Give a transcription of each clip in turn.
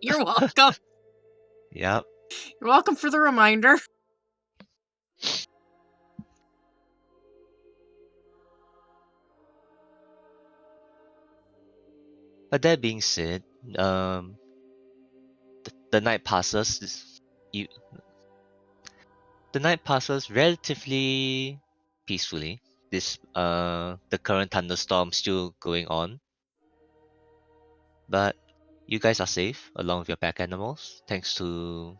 You're welcome. Yep. You're welcome for the reminder. But that being said, the night passes. You the night passes relatively peacefully. The current thunderstorm still going on, but you guys are safe along with your pack animals, thanks to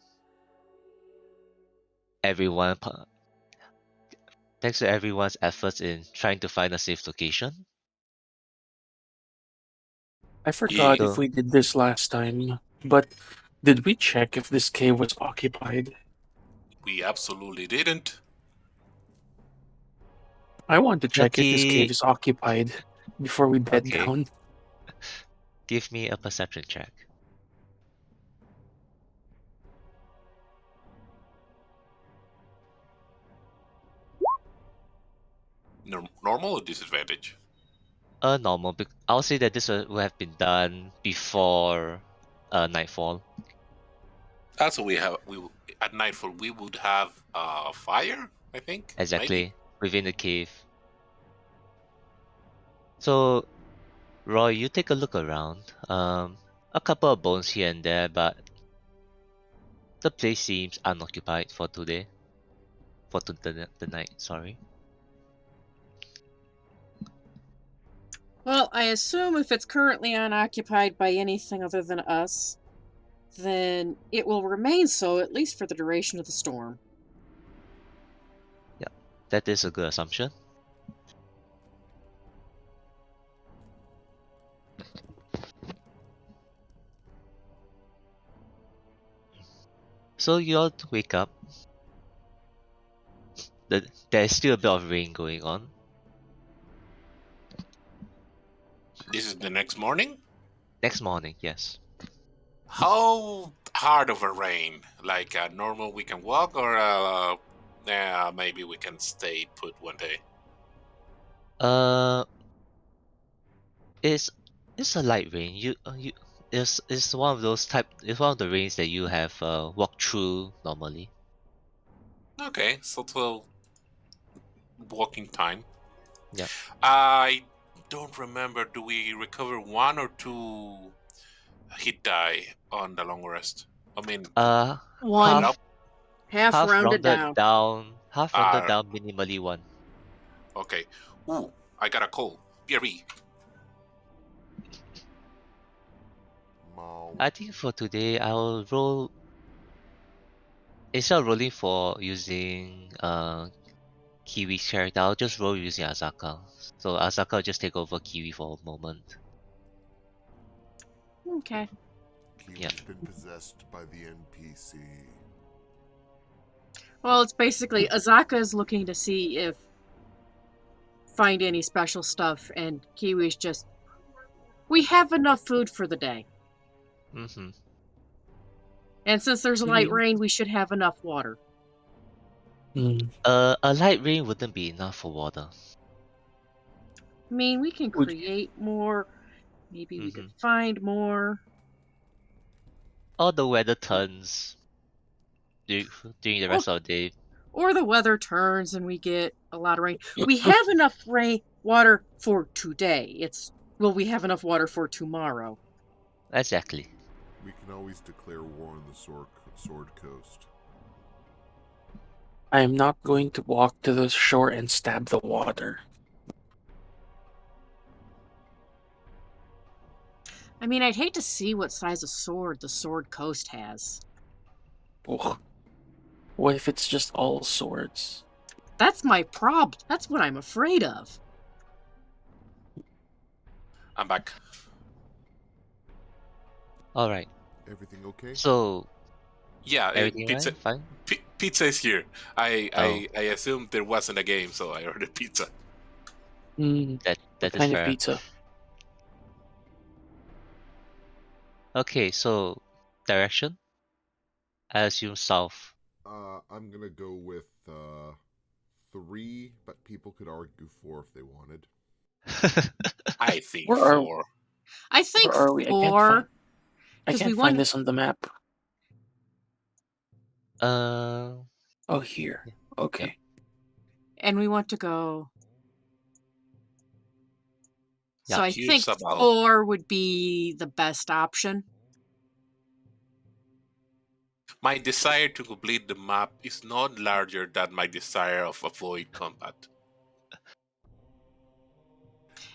everyone. Thanks to everyone's efforts in trying to find a safe location. I forgot Yeah. if we did this last time, but did we check if this cave was occupied? We absolutely didn't. I want to check if this Lucky. cave is occupied before we bed Okay. down. Give me a perception check. Normal or disadvantage? Normal. I'll say that this will have been done before nightfall. Also, we at nightfall we would have fire. I think Exactly. maybe? Within the cave. So, Roy, you take a look around. A couple of bones here and there, but the place seems unoccupied for today. For the night, sorry. Well, I assume if it's currently unoccupied by anything other than us, then it will remain so at least for the duration of the storm. Yeah, that is a good assumption. So you all wake up. There's still a bit of rain going on. This is the next morning. Next morning, yes. How hard of a rain? Like a normal we can walk, or maybe we can stay put one day. Uh, it's it's a light rain. You it's one of those type. It's one of the rains that you have walked through normally. Okay, so till walking time. Yep. I don't remember. Do we recover one or two hit die on the long rest? I mean, One. up. Half rounded down. Half rounded down, minimally one. Okay. Ooh, I got a call. BRB. I think for today I'll roll. Instead of rolling for using Kiwi's character, I'll just roll using Azaka. So Azaka will just take over Kiwi for a moment. Okay. Kiwi's Yeah. been possessed by the NPC. Well, it's basically Azaka is looking to see if find any special stuff, and Kiwi's just we have enough food for the day. Mm-hmm. And since there's light rain, we should have enough water. A light rain wouldn't be enough for water. I mean, we can create more. Maybe we could find more. Or the weather turns during the rest of the day. Or the weather turns and we get a lot of rain. We have enough water for today. Will we have enough water for tomorrow? Exactly. We can always declare war on the Sword Coast. I am not going to walk to the shore and stab the water. I mean, I'd hate to see what size of sword the Sword Coast has. Ugh. What if it's just all swords? That's my problem. That's what I'm afraid of. I'm back. All right. Everything okay? So. Yeah, everything pizza. right? Fine. Pizza is here. I assumed there wasn't a game, so I ordered pizza. That is kind fair. of pizza? Okay, so direction. I assume south. I'm gonna go with 3, but people could argue 4 if they wanted. I think Where are- 4. I think Where are we? I can't 4. I 'Cause we can't want- find this on the map. Uh, Oh, here. Yeah. Okay. and we want to go. So Yeah. I think Curious about 4 would be the best option. my desire to complete the map is not larger than my desire of avoid combat.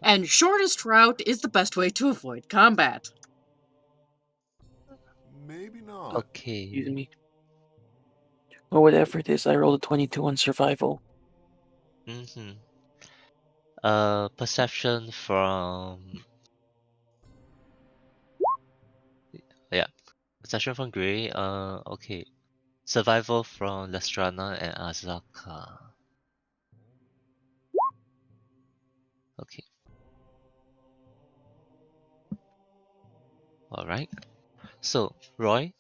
And shortest route is the best way to avoid combat. Maybe not. Okay. Excuse me. Well, whatever it is, I rolled a 22 on survival. Mm-hmm. Perception from Perception from Gray. Okay. Survival from Lestrana and Azaka. Okay. All right. So, Roy,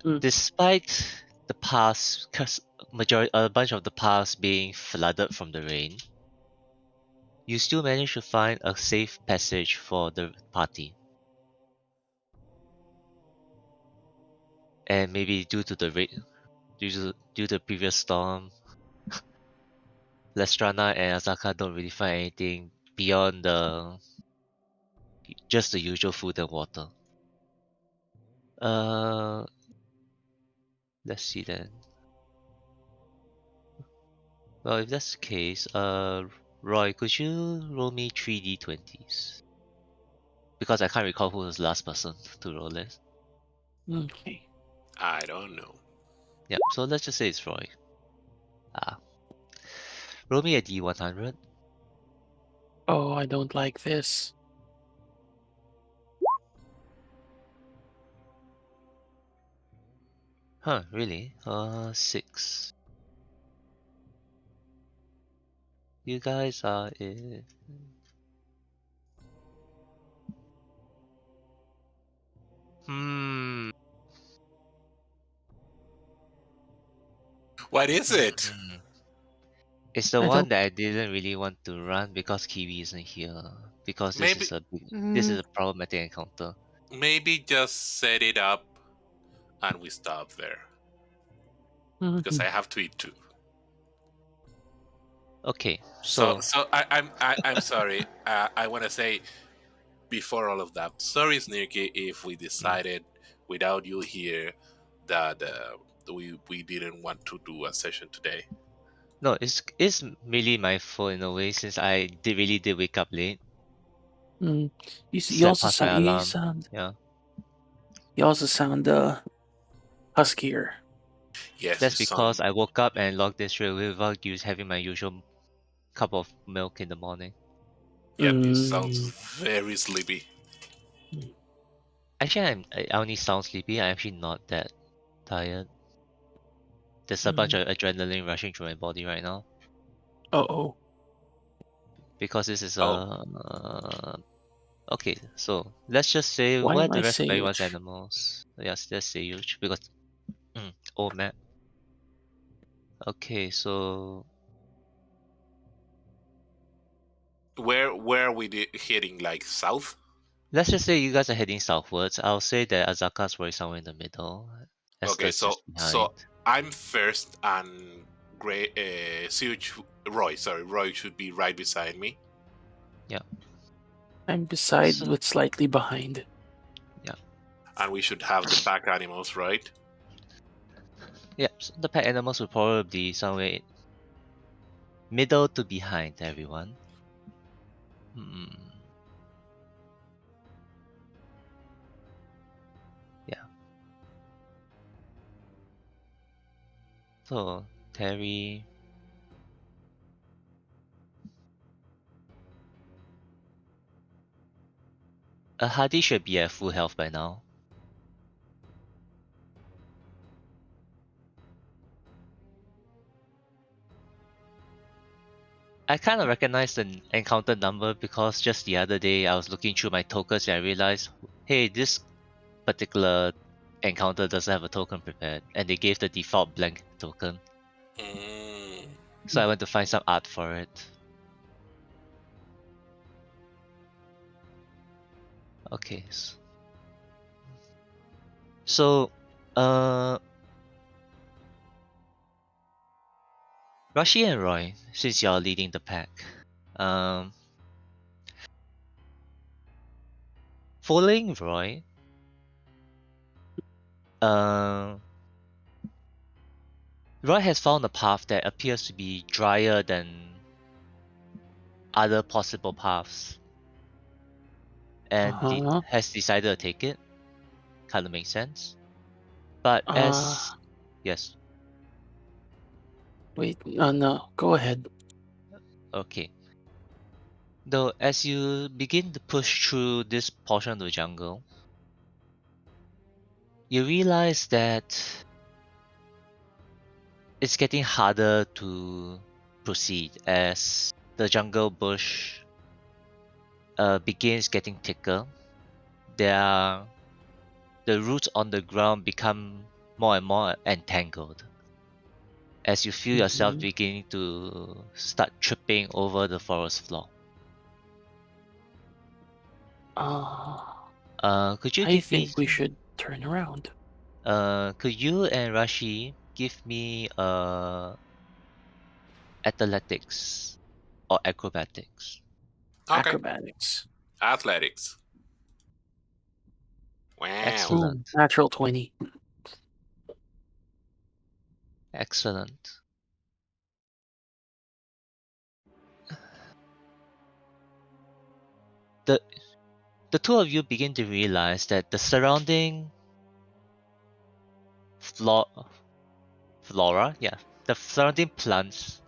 Mm. despite the paths, a bunch of the paths being flooded from the rain, you still manage to find a safe passage for the party. And maybe due to the due to the previous storm, Lestrana and Azaka don't really find anything beyond just the usual food and water. Uh, let's see then. Well, if that's the case, Roy, could you roll me 3d20s? Because I can't recall who was the last person to roll this. Okay. I don't know. Yeah, so let's just say it's Roy. Roll me a d100. Oh, I don't like this. Huh, really? 6. You guys are in... Hmm. What is it? It's the I one don't. that I didn't really want to run because Kiwi isn't here. Because this Maybe is this is Mm, a problematic encounter. maybe just set it up and we stop there because I Mhm. have to eat too. Okay, So so so I'm sorry. I want to say before all of that, sorry, Snirky, if we decided without you here that we didn't want to do a session today. no, it's really my fault in a way since I really did wake up late. Mm. You Slept also past my sound. alarm. Yeah, You also sound huskier. Yes, you that's because sound. I woke up and logged this straight away without having my usual cup of milk in the morning. Yep, you sound Mm. very sleepy. Actually, I only sound sleepy. I'm actually not that tired. There's a bunch of adrenaline rushing through my body right now Oh. because this is Oh, a okay. So let's just say Why where am the I rest of everyone's sage? animals. Yes, let's say huge because old map. Okay, so where are we heading? Like south? let's just say you guys are heading southwards. I'll say that Azaka's probably somewhere in the middle. Okay, Esther's so just behind. I'm first and Gray, Suge, Roy. Sorry, Roy should be right beside me. Yeah. I'm beside So but slightly behind. yeah. And we should have the pack animals, right? Yeah. So the pet animals will probably be somewhere middle to behind everyone. Hmm. Yeah. So Terry. Hadi should be at full health by now. I kind of recognize the encounter number because just the other day I was looking through my tokens and I realized, hey, this particular encounter doesn't have a token prepared, and they gave the default blank token. Mm. So I went to find some art for it. Okay. So, uh, Rashi and Roy, since you're leading the pack, um, following Roy, uh, Roy has found a path that appears to be drier than other possible paths, and Uh-huh. has decided to take it. Kind of makes sense. But Uh, as yes, wait, no, go ahead. okay. Though as you begin to push through this portion of the jungle, you realize that it's getting harder to proceed as the jungle bush begins getting thicker. The roots on the ground become more and more entangled as you feel yourself Mhm. beginning to start tripping over the forest floor. Uh, Could you I give me? think we should turn around. Could you and Rashi give me athletics or acrobatics? Okay. Acrobatics. Athletics. Wow. Ooh, Excellent, natural 20. excellent. The the two of you begin to realize that the surrounding flo- flora, yeah, the surrounding plants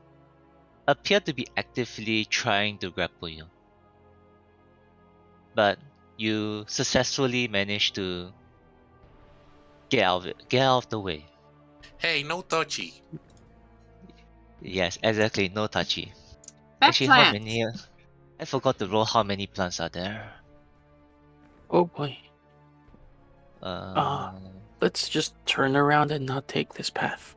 appear to be actively trying to grapple you, but you successfully manage to get out of the way. Hey, no touchy. Yes, exactly, no touchy. Back Actually, how plants. many? I forgot to roll how many plants are there. Oh boy. Uh, Uh, let's just turn around and not take this path.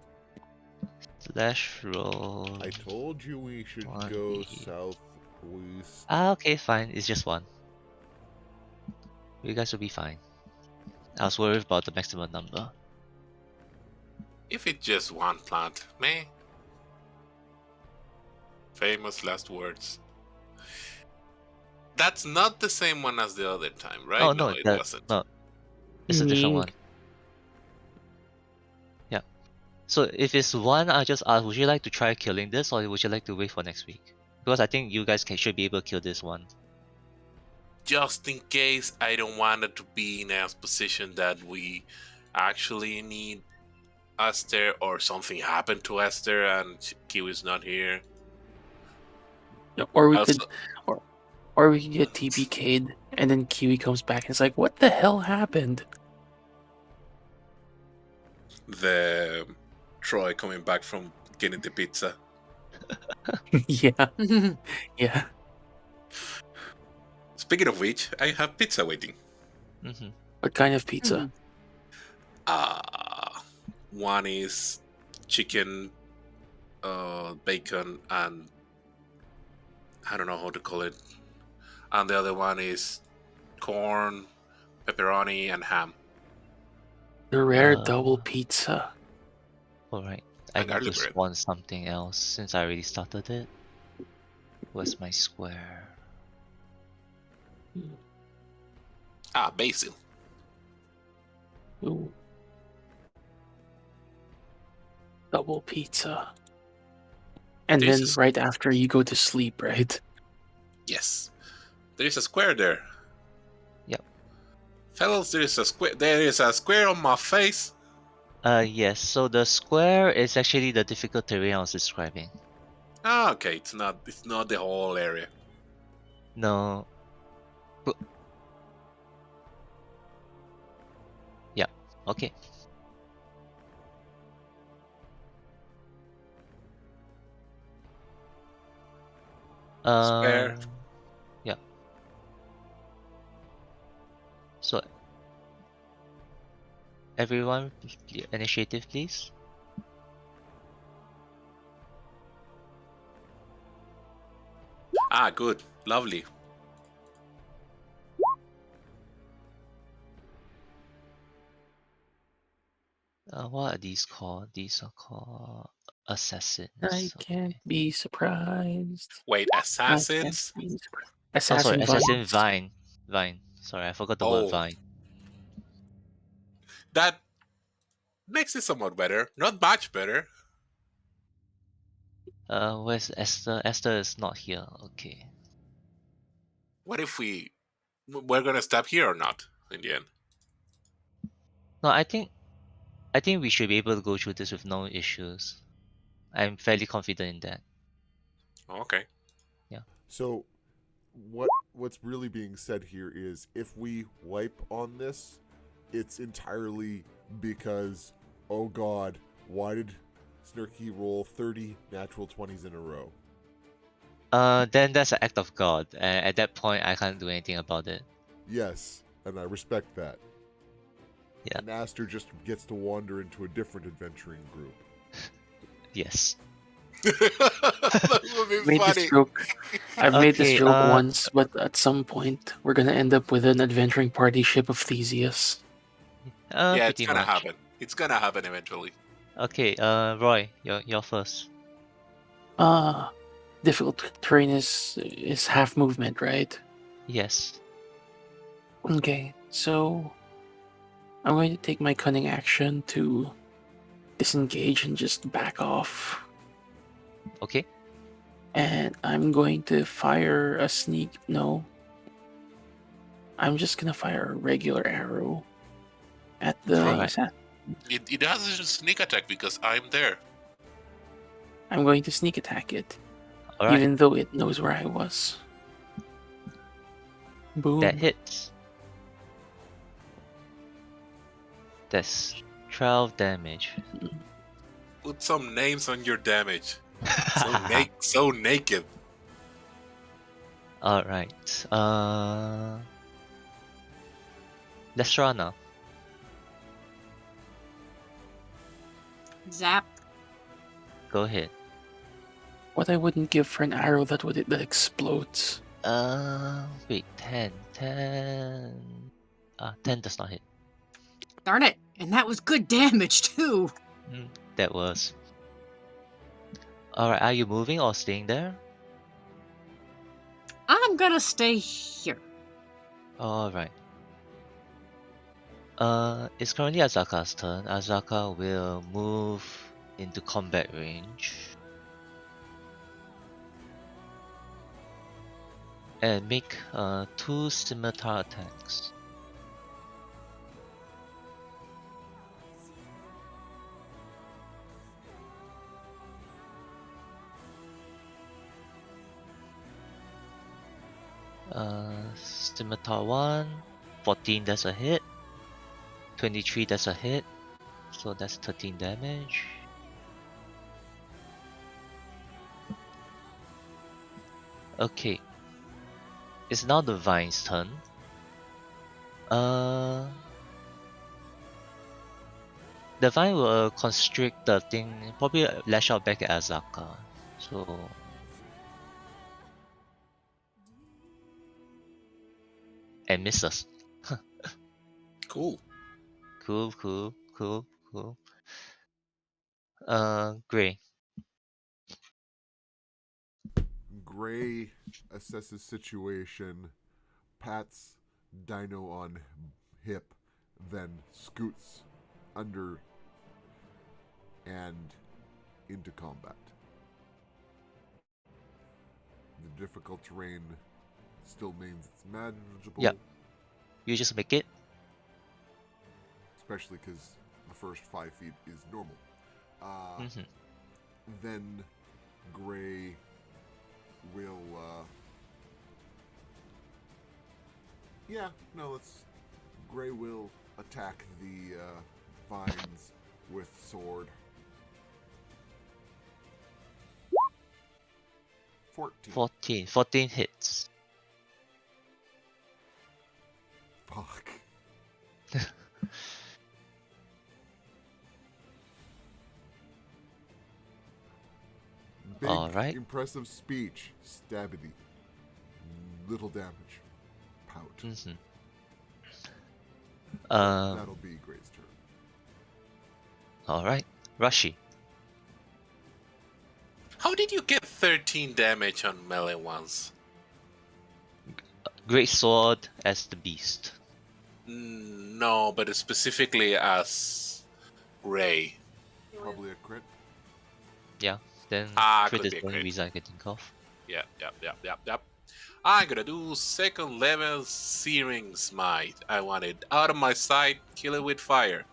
slash roll I told you we should go 1d. southeast. Ah, okay, fine. It's just one. You guys will be fine. I was worried about the maximum number. If it's just one plant, man. Famous last words. That's not the same one as the other time, right? Oh No, no, it that wasn't. no, it's a different Mm, one. Yeah. So if it's one, I just ask, would you like to try killing this, or would you like to wait for next week? Because I think you guys should be able to kill this one. Just in case, I don't want it to be in a position that we actually need Esther or something happened to Esther and Kiwi's not here. or we Also, could, or or we could get TPK'd, and then Kiwi comes back and it's like, what the hell happened? the Troy coming back from getting the pizza. Yeah, yeah. Speaking of which, I have pizza waiting. Mm-hmm. What kind of pizza? Uh, one is chicken, bacon, and I don't know how to call it. And the other one is corn, pepperoni, and ham The rare double Uh, pizza. Alright. I and need to garlic bread. spawn something else since I already started it. Where's my square? Ah, basil. Ooh, double pizza. And There's a, then right after you go to sleep, right? yes, there is a square there, Yep. fellows. There is a square. There is a square on my face. Yes, so the square is actually the difficult terrain I was describing. Ah, okay. It's not. It's not the whole area. No. bu- Yeah. Okay. Square. Yeah. So everyone, initiative, please. Ah, good. Lovely. What are these called? These are called assassins. I can't Okay. be surprised. Wait, I can't assassins? be surprised. Oh, sorry, Assassin assassin vines. vine. Vine. Sorry, I forgot the word Oh, vine. that makes it somewhat better. Not much better. Where's Esther? Esther is not here. Okay. What if we're gonna stop here or not in the end? No, I think we should be able to go through this with no issues. I'm fairly confident in that. Okay. Yeah. So, what's really being said here is if we wipe on this, it's entirely because, oh God, why did Snarky roll 30 natural 20s in a row? Then that's an act of God, and at that point, I can't do anything about it. Yes, and I respect that. Yeah. And Aster just gets to wander into a different adventuring group. Yes. That would be Made this funny. joke. I've made this Okay. joke once, but at some point we're gonna end up with an adventuring party ship of Theseus. Yeah, it's Pretty gonna much. happen. It's gonna happen eventually. Okay. Roy, you're first. Uh difficult terrain is half movement, right? Yes. Okay, so I'm going to take my cunning action to disengage and just back off. Okay. And I'm going to fire a sneak. No, I'm just gonna fire a regular arrow at the Alright. assassin. It has a sneak attack because I'm there. I'm going to sneak attack it, All right. even though it knows where I was. That Boom. hits. That's 12 damage. Put some names on your damage. So naked. All right. Let's draw now. Zap. Go ahead. What I wouldn't give for an arrow that explodes. Wait. 10. 10. 10 does not hit. Darn it. And that was good damage, too. That was. Alright, are you moving or staying there? I'm gonna stay here. Alright. It's currently Azaka's turn. Azaka will move into combat range. And make 2 scimitar attacks. Scimitar 1, 14, that's a hit. 23, that's a hit. So that's 13 damage. Okay. It's now the Vine's turn. The Vine will constrict the thing, probably lash out back at Azaka. So and misses. Cool. Cool. Gray. Gray assesses situation, pats Dino on hip, then scoots under and into combat. The difficult terrain still means it's manageable. Yep. You just make it. Especially because the first 5 feet is normal. Mhm. Then Gray will. Gray will attack the vines with sword. 14. 14 hits. Fuck. Big, Alright. impressive speech. Stabbity. Little damage. Pout. Mhm. That'll be Gray's turn. Alright, Rashi. How did you get 13 damage on melee ones? Great sword as the beast. No, but specifically as Ray. Probably a crit. Yeah, then crit Could is be a the only crit. reason I can think of. Yep. I'm gonna do second level Searing Smite. I want it out of my sight, kill it with fire.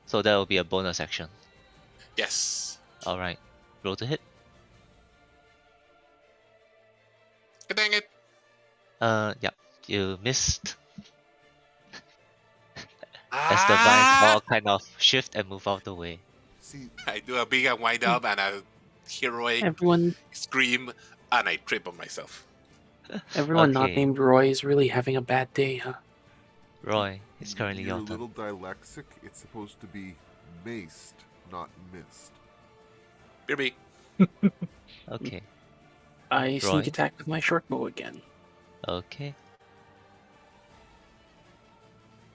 So that will be a bonus action. Yes. Alright, roll to hit. Dang it. Yeah, you missed. As the vines all kind of shift and move out the way. See, I do a big wind up and a heroic Everyone, scream, and I trip on myself. everyone not Okay, named Roy is really having a bad day, huh? Roy, it's currently you're your a turn. little dyslexic. It's supposed to be maced, not missed. Beer. Okay, I sneak Roy. attack with my short bow again. Okay.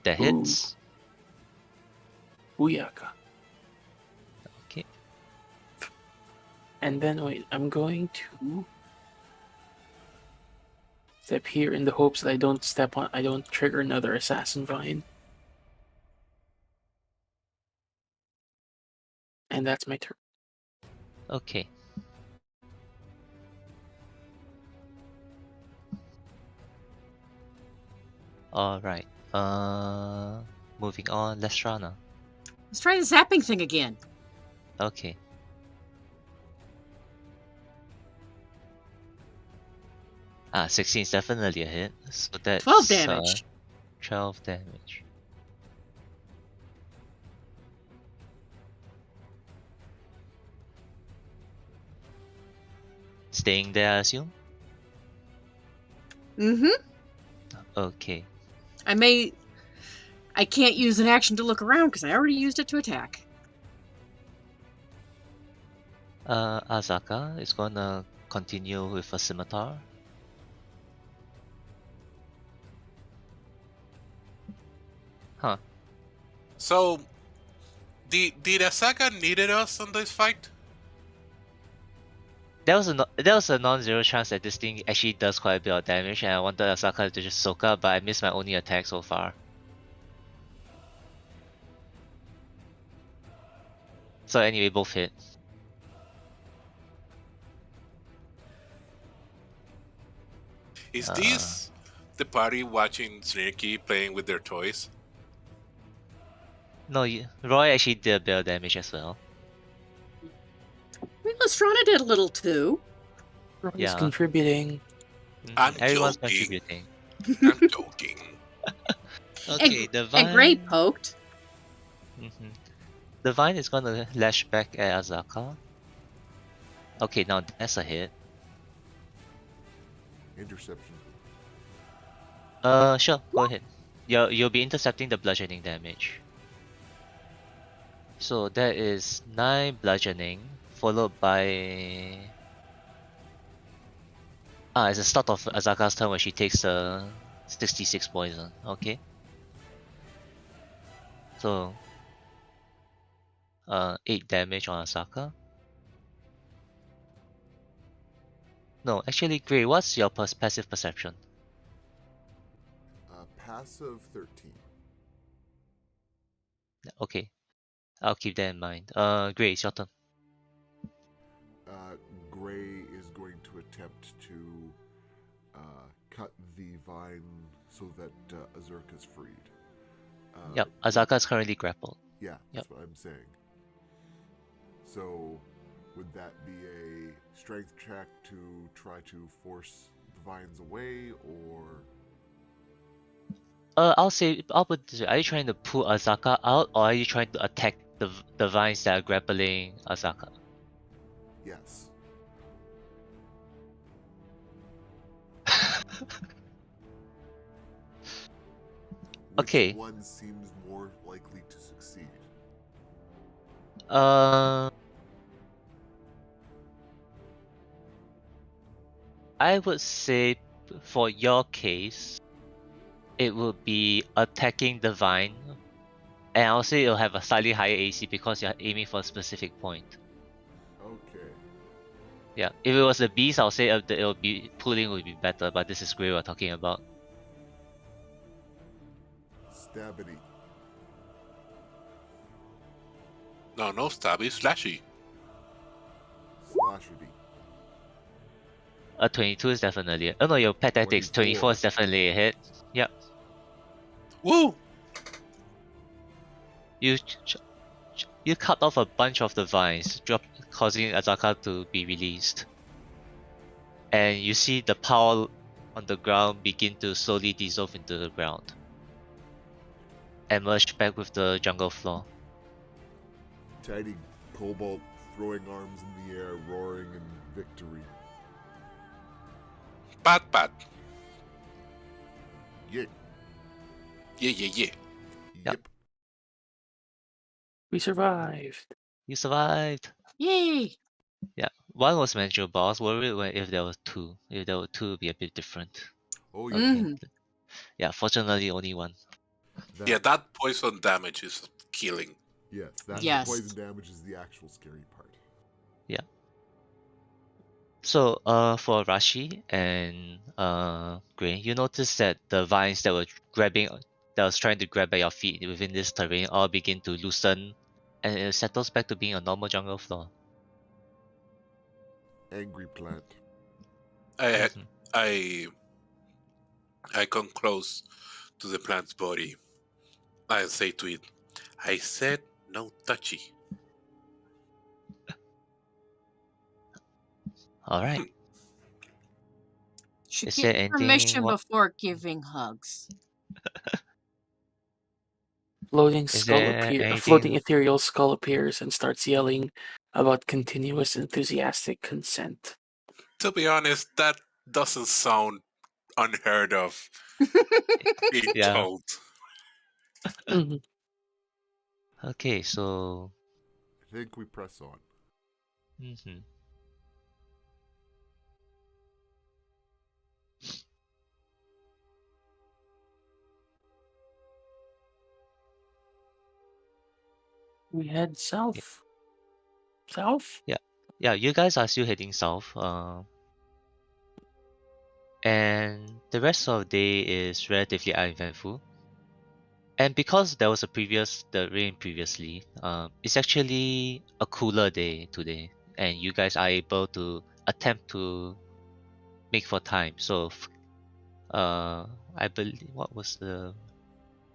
That Ooh. hits. Booyaka. Okay. And then wait, I'm going to step here in the hopes that I don't trigger another assassin vine. And that's my turn. Okay. Alright. Moving on, Lestrana. Let's try the zapping thing again. Okay. Ah, 16 is definitely a hit. So that's 12 damage. 12 damage. Staying there, I assume? Mm-hmm. Okay. I can't use an action to look around because I already used it to attack. Azaka is gonna continue with a scimitar. Huh. So, did Asaka needed us on this fight? There was a non-zero chance that this thing actually does quite a bit of damage, and I wanted Asaka to just soak up, but I missed my only attack so far. So anyway, both hit. Is this the party watching Snirky playing with their toys? No, Roy actually did a bit of damage as well. I mean, Lestrana did a little too. Roy's Yeah. contributing. I'm Everyone's joking. contributing. I'm joking. Okay, the vine. And Gray poked. The vine is gonna lash back at Azaka. Okay, now that's a hit. Interception. Sure, go ahead. You'll be intercepting the bludgeoning damage. So that is 9 bludgeoning, followed by... it's the start of Azaka's turn where she takes 66 poison. Okay. So 8 damage on Azaka. No, actually, Gray, what's your passive perception? Passive 13. Okay, I'll keep that in mind. Gray, it's your turn. Gray is going to attempt to cut the vine so that Azurka is freed. Yep, Azaka is currently grappled. Yeah, Yep. that's what I'm saying. So, would that be a strength check to try to force the vines away, or... I'll put it this way. Are you trying to pull Azaka out, or are you trying to attack the vines that are grappling Azaka? Yes. Okay. Which one seems more likely to succeed? I would say for your case, it would be attacking the vine And I'll say it'll have a slightly higher AC because you're aiming for a specific point. Okay. Yeah, if it was a beast, I'll say it'll be pulling would be better, but this is Grey we're talking about. Stabity. No, no stabby, slashy. Slashity. A 22 is definitely a... Oh no, your pet tactics. 24 is definitely a hit. Yep. Woo! You cut off a bunch of the vines, causing Azaka to be released. And you see the pile on the ground begin to slowly dissolve into the ground. And merge back with the jungle floor. Tiny Cobalt throwing arms in the air, roaring in victory. Pat. Yeah. Yeah. Yep. We survived. You survived! Yay! Yeah. One was manageable boss. Worried if there were two. If there were two, it would be a bit different. Oh yeah. Okay. Mhm. Yeah, fortunately only one. Yeah, that poison damage is killing. Yes, that Yes. the poison damage is the actual scary part. So, for Rashi and Grey, you notice that the vines that was trying to grab at your feet within this terrain all begin to loosen, and it settles back to being a normal jungle floor. Angry plant. I Mhm. I come close to the plant's body. I say to it, I said no touchy. All right. Should Is get there anything? permission before giving hugs. Is there A floating anything? ethereal skull appears and starts yelling about continuous enthusiastic consent. To be honest, that doesn't sound unheard of in Yeah. Jolt. Mhm. Okay. So. I think we press on. Mhm. We head south. South? Yeah. You guys are still heading south. And the rest of the day is relatively uneventful. And because there was the rain previously, it's actually a cooler day today, and you guys are able to attempt to make for time. So, I believe what was the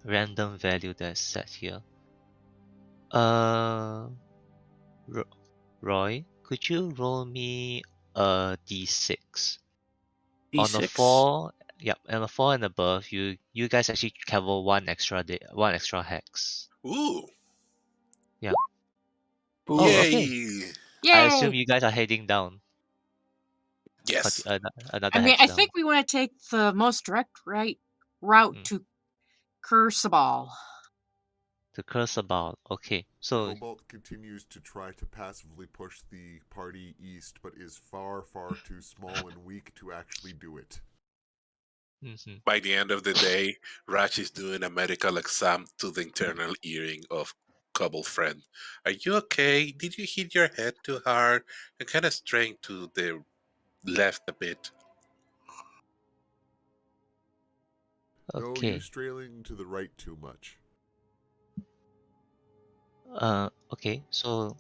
random value that's set here? Uh, Roy, could you roll me a d6? On a D6. 4, yep, on a 4 and above, you guys actually cover one extra hex. Ooh, Yeah. Ooh. Oh, okay. yay! I assume Yay! you guys are heading down. Yes. Another I mean, hex I down. think we want to take the most direct route Mm. to Cursabal. To curse about. Okay. So, Cobalt continues to try to passively push the party east, but is far, far too small and weak to actually do it. mhm. By the end of the day, Raj is doing a medical exam to the internal earring of Cobble Friend. Are you okay? Did you hit your head too hard? And kind of strained to the left a bit. No, you Okay. strailing to the right too much. Okay. So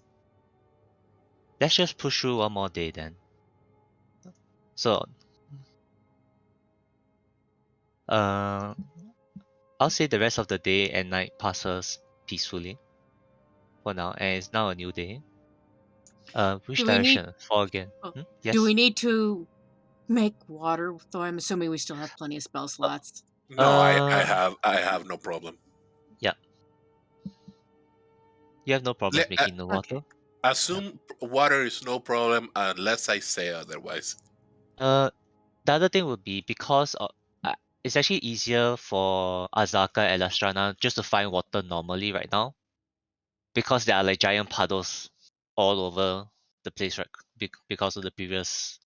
let's just push through one more day then. So, uh, I'll say the rest of the day and night passes peacefully for now, and it's now a new day. Which Do we need direction? Fall again. oh, do Yes. we need to make water? Though I'm assuming we still have plenty of spell slots. No, Uh, I have no problem. yeah. You have no problems Let, making the Okay. water. Yeah. assume water is no problem unless I say otherwise. Uh, the other thing would be because it's actually easier for Azaka and Lastrana just to find water normally right now, because there are like giant puddles all over the place, right? Because of the previous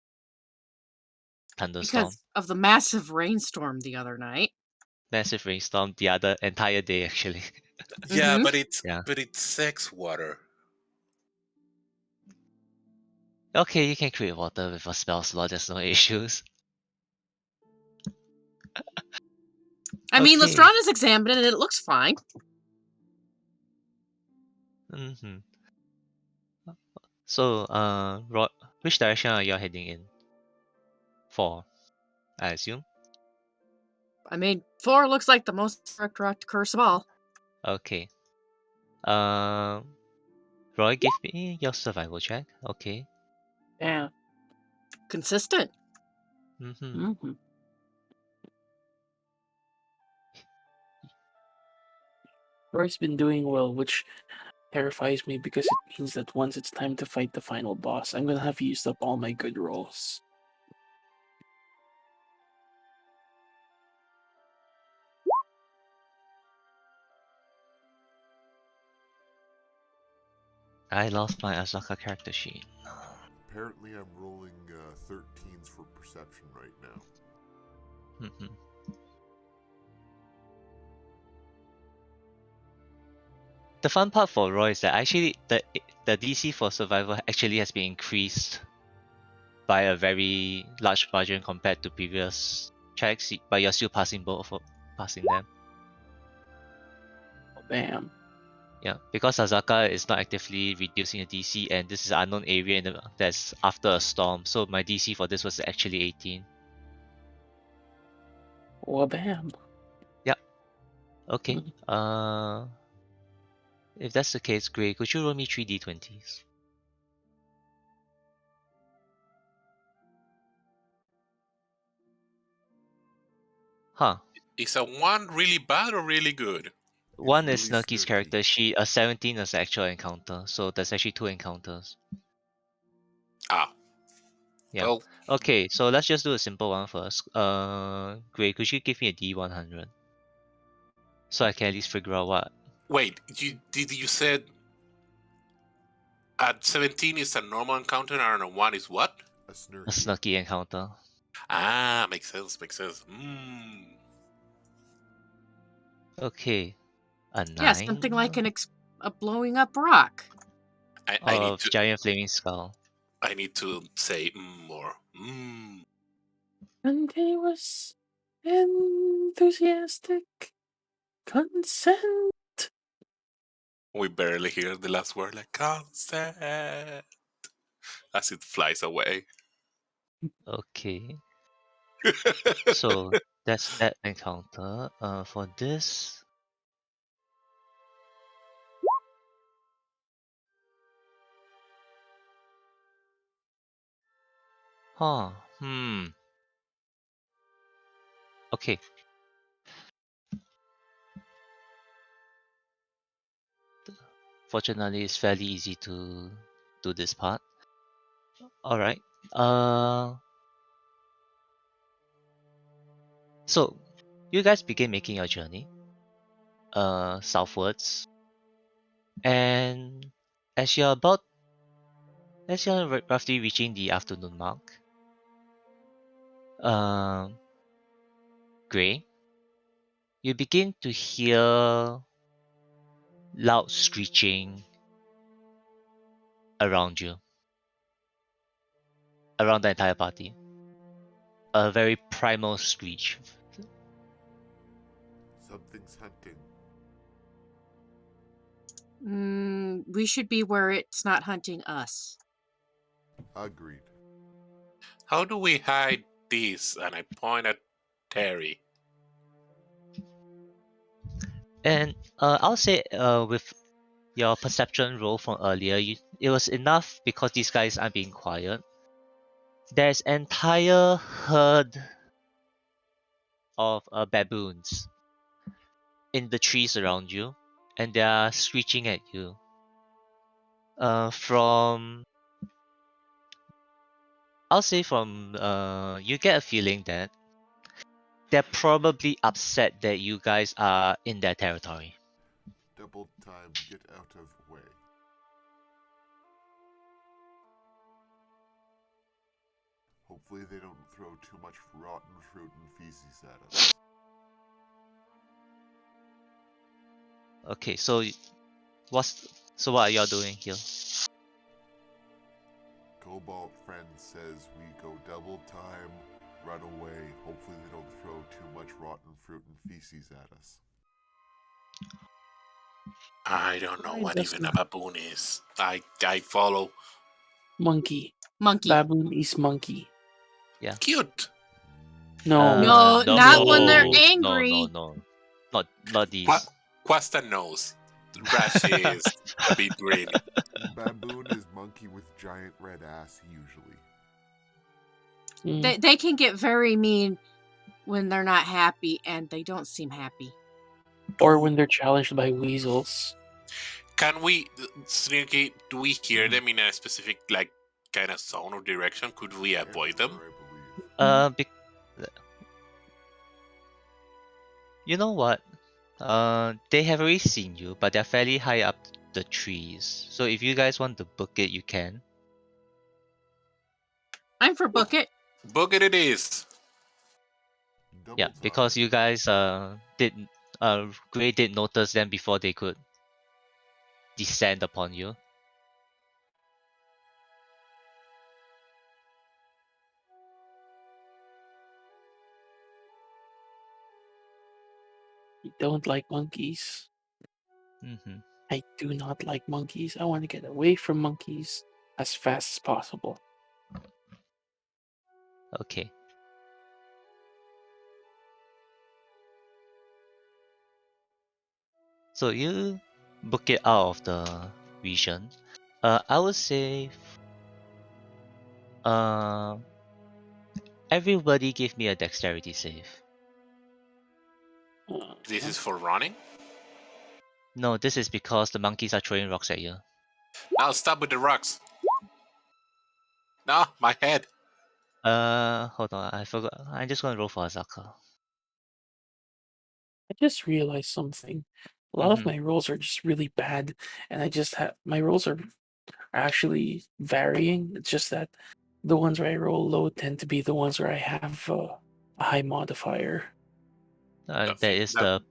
thunderstorm, Because of the massive rainstorm the other night. massive rainstorm the other entire day actually. Yeah, Mhm. Yeah. but it's sex water. Okay, you can create water with a spell slot. There's no issues. I mean, Okay. Lestrana's examined it and it looks fine. Mm-hmm. So, which direction are you heading in? 4, I assume. I mean, 4 looks like the most correct curse of all. Okay. Um, Roy, give me your survival check. Okay. Yeah. Consistent. Mm-hmm. Mm-hmm. Roy's been doing well, which terrifies me because it means that once it's time to fight the final boss, I'm gonna have used up all my good rolls. I lost my Asaka character sheet. Apparently, I'm rolling 13s for perception right now. Mm-hmm. The fun part for Roy is that actually the DC for survival actually has been increased by a very large margin compared to previous checks, but you're still passing passing them. Oh, bam. Yeah, because Azaka is not actively reducing the DC, and this is an unknown area that's after a storm, so my DC for this was actually 18. Oh, bam. Yep. Okay. If that's the case, Gray, could you roll me 3d20s? Huh. Is a 1 really bad or really good? One is really Snurky's snurky. character. A 17 is actual encounter, so there's actually 2 encounters. Ah, Yeah. well, Okay, so let's just do a simple one first. Gray, could you give me a D100? So I can at least figure out what. wait. You said at 17 is a normal encounter and a 1 is what? A A snurky. Snurky encounter. Ah, makes sense. Makes sense. Okay. A Yeah, something like 9 a blowing up rock. I need of to Giant Flaming Skull. say more. And he was enthusiastic. Consent. We barely hear the last word, like consent, as it flies away. Okay. So that's that encounter. For this. Huh. Okay. Fortunately, it's fairly easy to do this part. Alright. So you guys begin making your journey southwards, and as you're roughly reaching the afternoon mark, um Gray, you begin to hear loud screeching around you, around the entire party. A very primal screech. Something's hunting. We should be where it's not hunting us. Agreed. How do we hide this? And I point at Terry. And I'll say with your perception roll from earlier, it was enough because these guys are being quiet. There's entire herd of baboons in the trees around you, and they are screeching at you. From I'll say from you get a feeling that they're probably upset that you guys are in their territory. Double time, get out of the way. Hopefully they don't throw too much rotten fruit and feces at us. Okay, so what are y'all doing here? Cobalt friend says we go double time, run away. Hopefully they don't throw too much rotten fruit and feces at us. I don't know I what just even a baboon is. I follow. monkey. Monkey. Baboon is monkey. Cute. No. No, not when they're No, angry. not these. Quasta knows. Rashi is a bit green. Baboon is monkey with giant red ass usually. Mm. They can get very mean when they're not happy, and they don't seem happy. Or when they're challenged by weasels. Can we, Sneaky, do we hear Mhm. them in a specific, like, kind of zone or direction? Could we avoid them? Everywhere, I believe. Bec- you know what? They have already seen you, but they're fairly high up the trees. So if you guys want to book it, you can. I'm for book it. Book it is. Double Yeah, time. because you guys Gray did notice them before they could descend upon you. I don't like monkeys. Mm-hmm. I do not like monkeys. I want to get away from monkeys as fast as possible. Okay. So you book it out of the region. I would say uh, everybody give me a dexterity save. This is for running? No, this is because the monkeys are throwing rocks at you. Now stop with the rocks. No, my head. Hold on, I forgot. I'm just gonna roll for Azaka. I just realized something. A lot of Mm-hmm. my rolls are just really bad, and I just have my rolls are actually varying. It's just that the ones where I roll low tend to be the ones where I have a high modifier. That is That, the yep,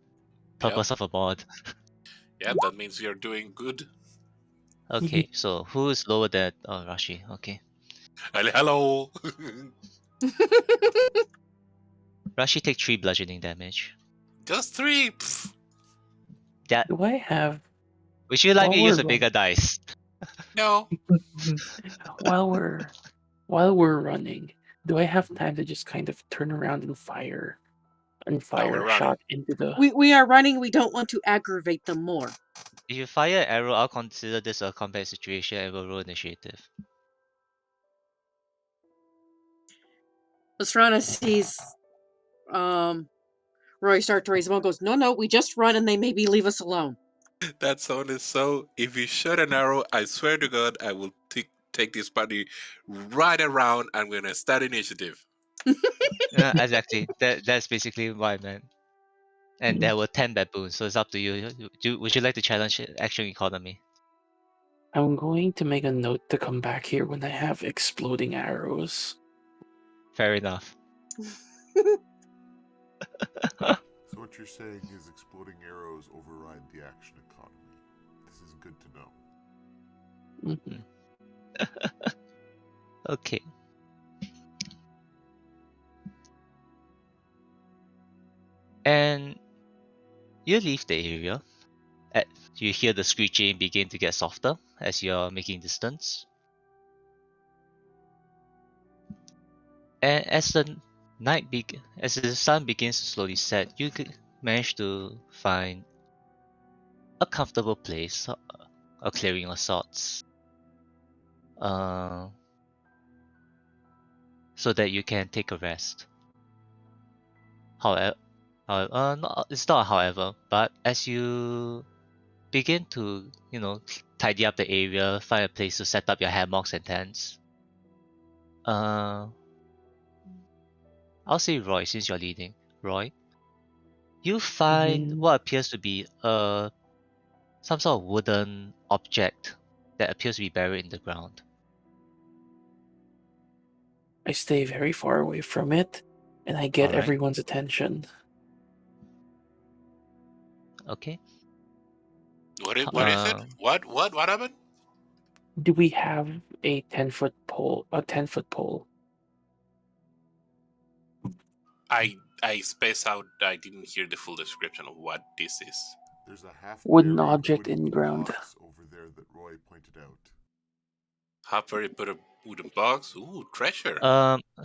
purpose of a mod. yep, that means you're doing good. Okay, so who is lower than Rashi? Okay. Hello. Rashi take 3 bludgeoning damage. Just 3. Pff, That Do I have would you like while me to use we're a bigger dice? no. while we're running? Do I have time to just kind of turn around and fire No, we're a running. shot into the? We are running. We don't want to aggravate them more. If you fire an arrow, I'll consider this a combat situation and will roll initiative. Lastrana sees Roy start to raise the bow and goes, no, we just run and they maybe leave us alone. That sound is so. If you shoot an arrow, I swear to God, I will take this party right around and we're gonna start initiative. Exactly. That's basically what I meant. And there were 10 baboons, so it's up to you. Would you like to challenge action economy? I'm going to make a note to come back here when I have exploding arrows. Fair enough. So what you're saying is exploding arrows override the action economy. This is good to know. Mhm. Okay. And you leave the area. You hear the screeching begin to get softer as you're making distance. And as as the sun begins to slowly set, you manage to find a comfortable place, a clearing of sorts, uh, so that you can take a rest. However, it's not however, but as you begin to, tidy up the area, find a place to set up your hammocks and tents, uh, I'll say Roy, since you're leading. Roy, you find Mhm. what appears to be some sort of wooden object that appears to be buried in the ground. I stay very far away from it, and I get Alright, everyone's attention. okay. What is it? Uh, What happened? Do we have a 10-foot pole? A 10-foot pole? I spaced out. I didn't hear the full description of what this is. There's a Wooden half-buried object in wooden ground. box over there that Roy pointed out. Hopper put a wooden box. Ooh, treasure.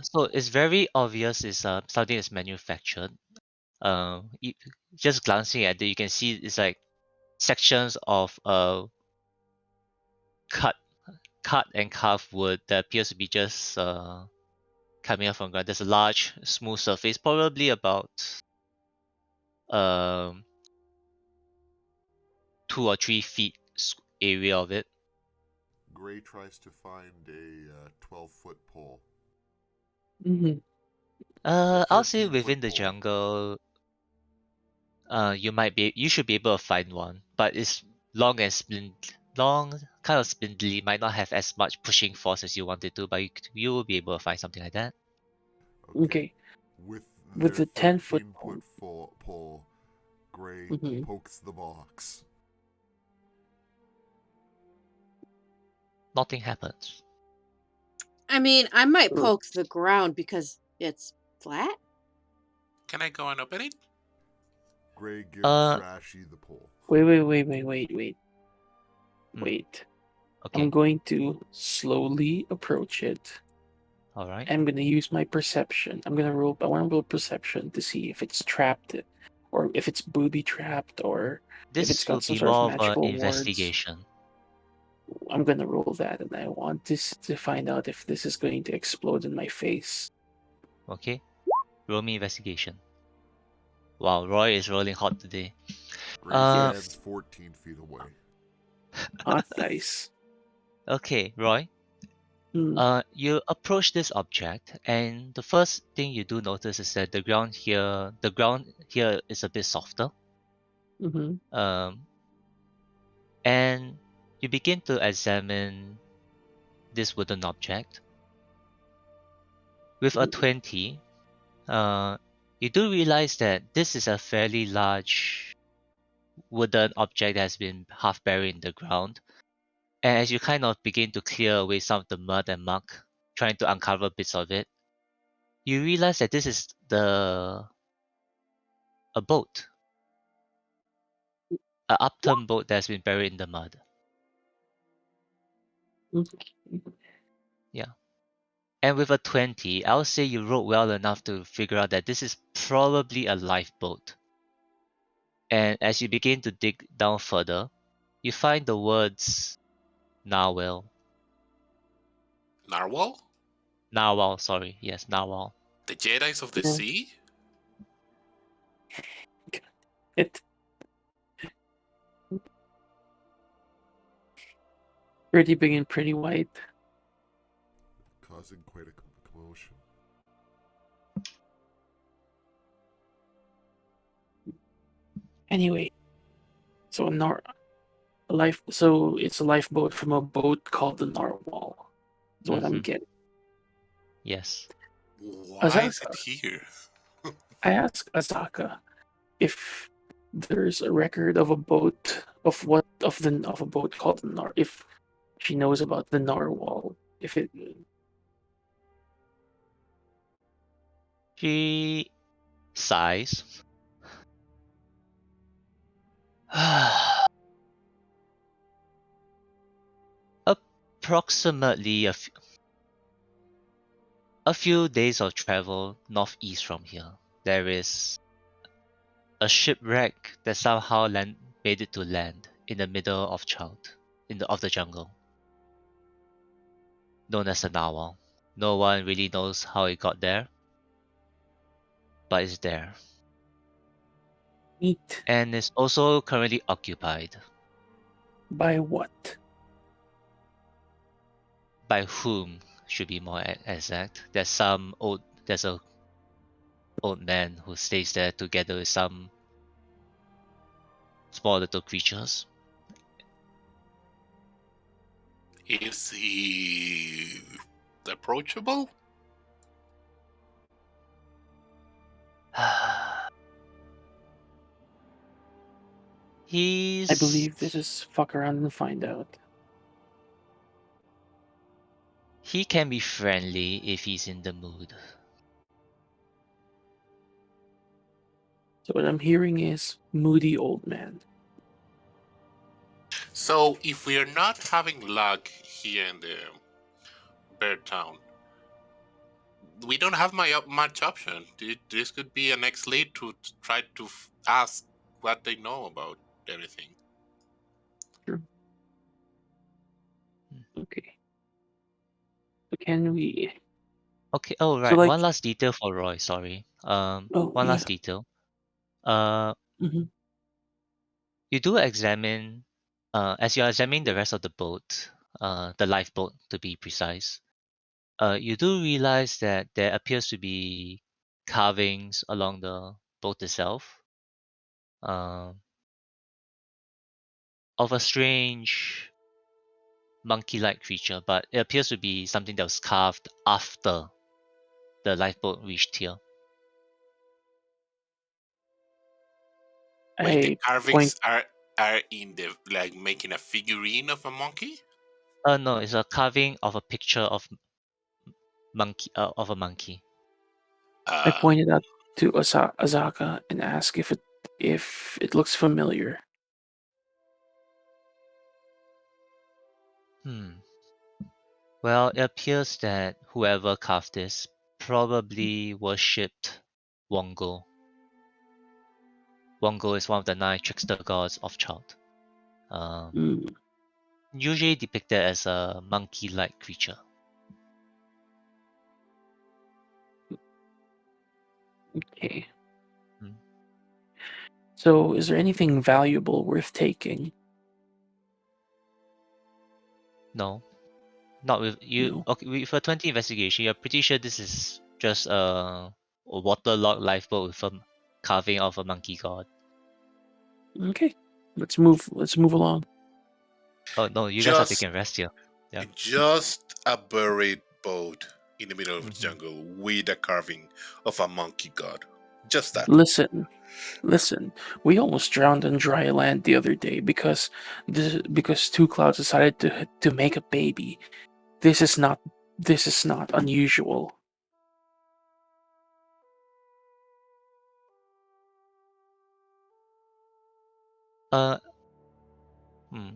so it's very obvious. It's something that's manufactured. You, just glancing at it, you can see it's like sections of cut cut and carved wood that appears to be just coming up from ground. There's a large smooth surface, probably about um 2 or 3 feet area of it. Gray tries to find a 12-foot pole. Mm-hmm. I'll say 13-foot within the pole. jungle, you should be able to find one, but it's long, kind of spindly, might not have as much pushing force as you want it to, but you will be able to find something like that. Okay. With With their the 10-foot 13-foot pole, Gray Mhm. pokes the box. Nothing happens. I mean, I might Oh. poke the ground because it's flat. Can I go and open it? Gray gives Uh, Rashy the pole. Wait. Hmm. Wait. Okay, I'm going to slowly approach it. all right. I'm gonna use my perception. I want to roll perception to see if it's trapped, or if it's booby trapped, or if it's This will got some be sort of more of an magical wards. investigation. I'm gonna roll that, and I want this to find out if this is going to explode in my face. Okay, roll me investigation. Wow, Roy is rolling hot today. Gray Uh, Yes. stands 14 feet away. Hot dice. okay, Roy. Hmm. You approach this object, and the first thing you do notice is that the ground here is a bit softer. Mm-hmm. Um, and you begin to examine this wooden object. With a 20, you do realize that this is a fairly large wooden object that has been half buried in the ground. And as you kind of begin to clear away some of the mud and muck, trying to uncover bits of it, you realize that this is a boat, an upturned boat that's been buried in the mud. Yeah. And with a 20, I'll say you rolled well enough to figure out that this is probably a lifeboat. And as you begin to dig down further, you find the words narwhal. Narwhal? Narwhal, sorry. Yes, narwhal. The Jedi's of the Yeah. Sea? It pretty big and pretty white. Causing quite a commotion. Anyway, so so it's a lifeboat from a boat called the Narwhal. Is what I'm Mhm. getting. Yes. Why is it here? I asked Azaka if there's a record of a boat of a boat called the if she knows about the narwhal. If it She sighs. Approximately a few days of travel northeast from here, there is a shipwreck that somehow made it to land in the middle of of the jungle, known as the narwhal. No one really knows how it got there, but it's there, meet and is also currently occupied. by what? By whom should be more exact. There's a old man who stays there together with some small little creatures. Is he approachable? He's. I believe this is fuck around and find out. He can be friendly if he's in the mood. So what I'm hearing is moody old man. So if we are not having luck here in the Bear Town, we don't have much option. This could be a next lead to try to ask what they know about everything. Sure. Okay. So can we? Okay. Oh, So right. like, One last detail for Roy. Sorry. oh One yeah. last detail. Uh, Hmm. you do examine, as you're examining the rest of the boat, the lifeboat to be precise. You do realize that there appears to be carvings along the boat itself, um, of a strange monkey-like creature, but it appears to be something that was carved after the lifeboat reached here. Wait, the I point. carvings are in the like making a figurine of a monkey? No, it's a carving of a picture of a monkey. I Uh, pointed out to Azaka and asked if it looks familiar. Hmm. Well, it appears that whoever carved this probably worshipped Wongo. Wongo is one of the 9 trickster gods of Chult. Mm, Usually depicted as a monkey-like creature. okay. Hmm. So is there anything valuable worth taking? No, not with you. No. Okay, with a 20 investigation, you're pretty sure this is just a waterlogged lifeboat with a carving of a monkey god. Okay. Let's move. Let's move along. Oh no, you guys are just taking a rest here. Yeah. just a buried boat in the middle of the Mhm. jungle with a carving of a monkey god. Just that. Listen. Listen. We almost drowned on dry land the other day because two clouds decided to make a baby. This is not. This is not unusual. Uh, hmm.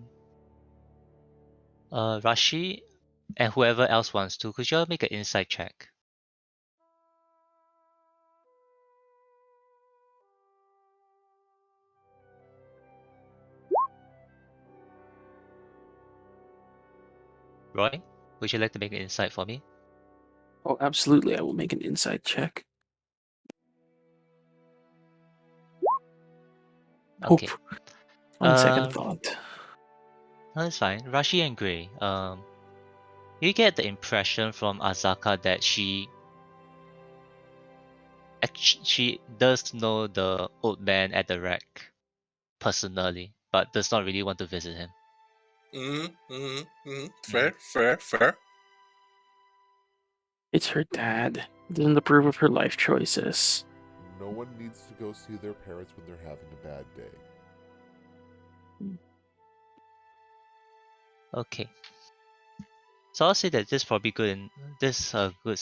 Rashi and whoever else wants to, could you all make an insight check? Roy, would you like to make an insight for me? Oh, absolutely. I will make an insight check. Hope. Okay. On second Uh, thought. no, that's fine. Rashi and Gray. You get the impression from Azaka that she does know the old man at the wreck personally, but does not really want to visit him. Fair, fair, fair. It's her dad. Doesn't approve of her life choices. No one needs to go see their parents when they're having a bad day. Okay. So I'll say that this probably good in this good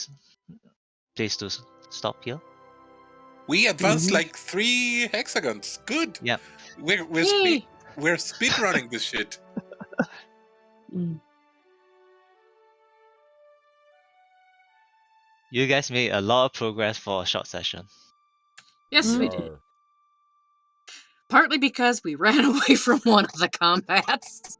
place to stop here. We advanced Mhm. like 3 hexagons. Good. Yeah. Yay! We're speed running this shit. Mm. You guys made a lot of progress for a short session. Yes, Mm. we did. Partly because we ran away from one of the combats.